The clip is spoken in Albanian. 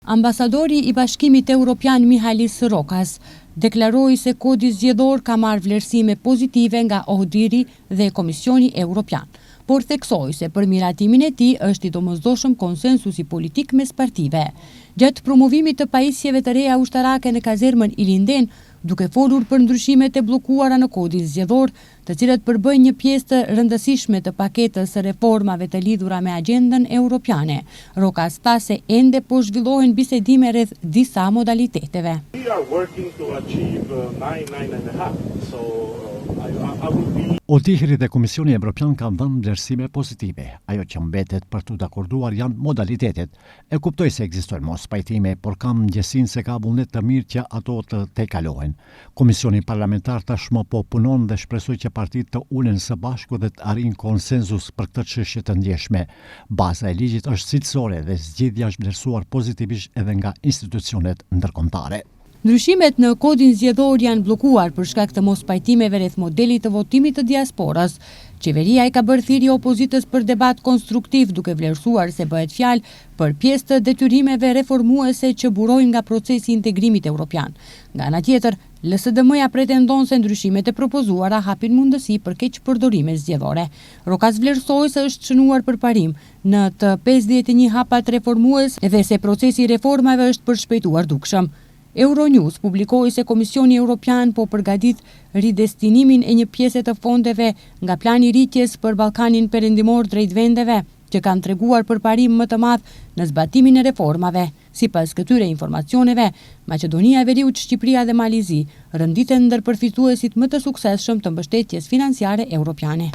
Ambasadori i Bashkimit Evropian Mihalis Rokas deklaroi se kodi zgjedhor ka marrë vlerësime pozitive nga OHDIHR-i dhe Komisioni Evropian, por theksoi se për miratimin e tij është i domosdoshëm konsensusi politik mes partive. Gjatë promovimit të pajisjeve të reja ushtarake në kazermën Ilinden, duke folur për ndryshimet e bllokuara në kodin zgjedhor, të cilat përbëjnë një pjesë të rëndësishme të paketës së reformave të lidhura me agjendën europiane, Rokas tha se ende po zhvillohen bisedime rreth disa modaliteteve. OHDIHR-i dhe Komisioni Evropian kanë dhënë vlerësime pozitive. Ajo që mbetet për të dakorduar janë modalitetet. E kuptoj se ekzistojnë mos pajtime, por kam ndjesinë se ka vullnet të mirë që ato të tejkalohen. Komisioni parlamentar tashmë po punon dhe shpresoj që partitë të ulen së bashku dhe të arrijnë konsenzus për këtë çështje të ndjeshme. Baza e ligjit është cilësore dhe zgjidhja është vlerësuar pozitivisht edhe nga institucionet ndërkombëtare. Ndryshimet në kodin zgjedhor janë bllokuar për shkak të mospajtimeve rreth modelit të votimit të diasporas. Qeveria i ka bërë thirrje opozitës për debat konstruktiv, duke vlerësuar se bëhet fjalë për pjesë të detyrimeve reformuese që burojnë nga procesi i integrimit evropian. Nga ana tjetër, LSDM-ja pretendon se ndryshimet e propozuara hapin mundësi për keqpërdorime zgjedhore. Rokas vlerësoi se është shënuar përparim në të 51 hapat reformues dhe se procesi i reformave është përshpejtuar dukshëm. Euronews publikoi se Komisioni Evropian po përgatit ridestinimin e një pjese të fondeve nga plani rritjes për Ballkanin Perëndimor drejt vendeve që kanë treguar përparim më të madh në zbatimin e reformave. Sipas këtyre informacioneve, Maqedonia e Veriut, Shqipëria dhe Malizi rënditen ndër përfituesit më të suksesshëm të mbështetjes financiare europiane.